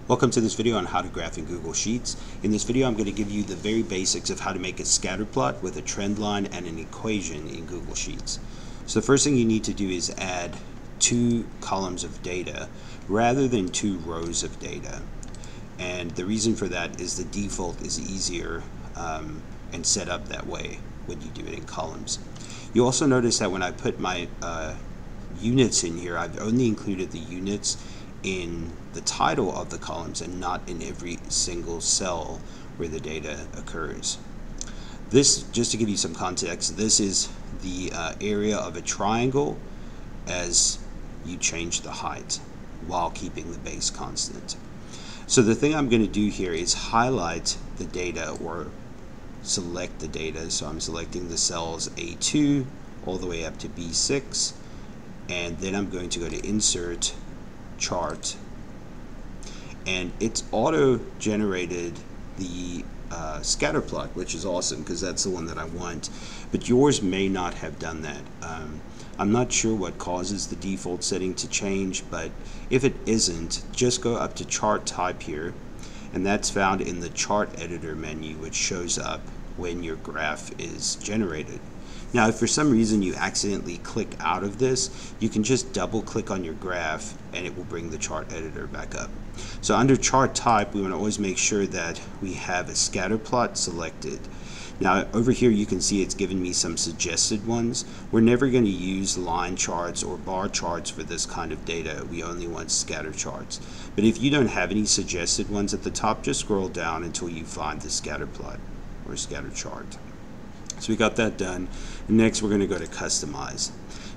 Welcome to this video on how to graph in Google Sheets. In this video I'm going to give you the very basics of how to make a scatter plot with a trend line and an equation in Google Sheets. So the first thing you need to do is add 2 columns of data rather than 2 rows of data. And the reason for that is the default is easier and set up that way when you do it in columns. You also notice that when I put my units in here, I've only included the units in the title of the columns and not in every single cell where the data occurs. This, just to give you some context, this is the area of a triangle as you change the height while keeping the base constant. So the thing I'm going to do here is highlight the data or select the data. So I'm selecting the cells A2 all the way up to B6, and then I'm going to go to Insert, Chart, and it's auto generated the scatter plot, which is awesome because that's the one that I want, but yours may not have done that. I'm not sure what causes the default setting to change, but if it isn't, just go up to Chart Type here, and that's found in the Chart Editor menu, which shows up when your graph is generated. Now, if for some reason you accidentally click out of this, you can just double click on your graph and it will bring the chart editor back up. So under chart type, we want to always make sure that we have a scatter plot selected. Now over here you can see it's given me some suggested ones. We're never going to use line charts or bar charts for this kind of data. We only want scatter charts. But if you don't have any suggested ones at the top, just scroll down until you find the scatter plot or scatter chart. So we got that done. Next we're going to go to Customize.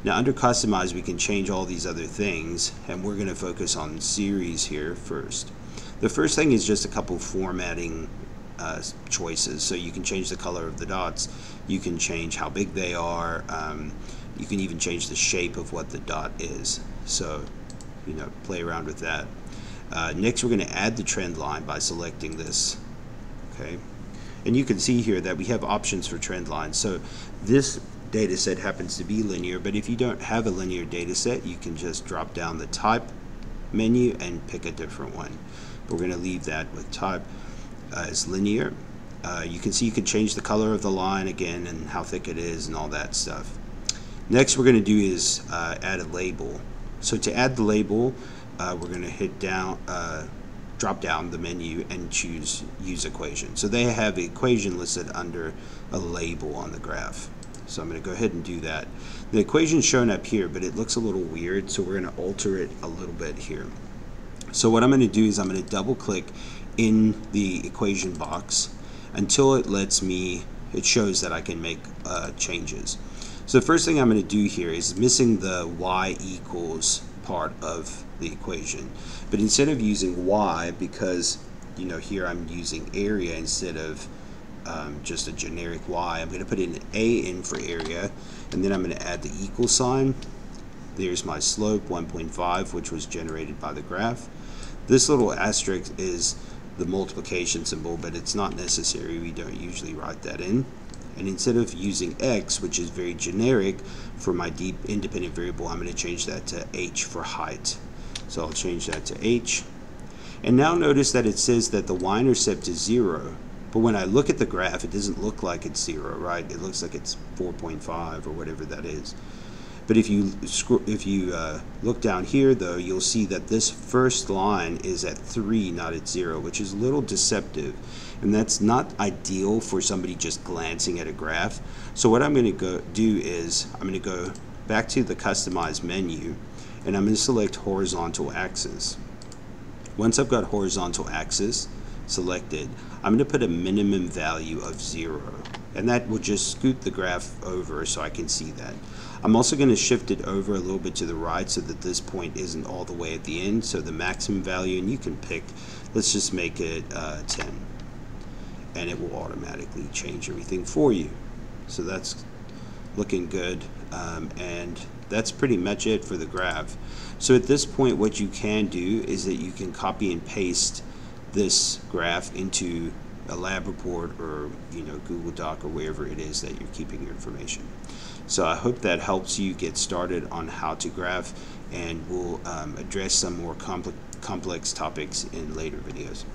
Now under Customize we can change all these other things, and we're going to focus on series here first. The first thing is just a couple formatting choices. So you can change the color of the dots, you can change how big they are, you can even change the shape of what the dot is. So play around with that. Next we're going to add the trend line by selecting this. Okay. And you can see here that we have options for trend lines. So this data set happens to be linear, but if you don't have a linear data set, you can just drop down the type menu and pick a different one. But we're going to leave that with type as linear. You can see you can change the color of the line again and how thick it is and all that stuff. Next we're going to do is add a label. So to add the label, we're going to hit down drop down the menu and choose Use Equation. So they have the equation listed under a label on the graph. So I'm going to go ahead and do that. The equation's shown up here, but it looks a little weird, so we're going to alter it a little bit here. So what I'm going to do is I'm going to double click in the equation box until it shows that I can make changes. So the first thing I'm going to do here is missing the y equals part of the equation, but instead of using y, because here I'm using area instead of just a generic y, I'm going to put in a in for area, and then I'm going to add the equal sign. There's my slope 1.5, which was generated by the graph. This little asterisk is the multiplication symbol, but it's not necessary. We don't usually write that in. And instead of using x, which is very generic, for my deep independent variable, I'm going to change that to h for height. So I'll change that to h. And now notice that it says that the y-intercept is 0, but when I look at the graph, it doesn't look like it's 0, right? It looks like it's 4.5 or whatever that is. But if you look down here, though, you'll see that this first line is at 3, not at 0, which is a little deceptive. And that's not ideal for somebody just glancing at a graph. So what I'm going to do is I'm going to go back to the Customize menu, and I'm going to select Horizontal Axis. Once I've got Horizontal Axis selected, I'm going to put a minimum value of 0. And that will just scoot the graph over so I can see that. I'm also going to shift it over a little bit to the right so that this point isn't all the way at the end. So the maximum value, and you can pick, let's just make it 10. And it will automatically change everything for you. So that's looking good. And that's pretty much it for the graph. So at this point, what you can do is that you can copy and paste this graph into a lab report or Google Doc or wherever it is that you're keeping your information. So I hope that helps you get started on how to graph, and we'll address some more complex topics in later videos.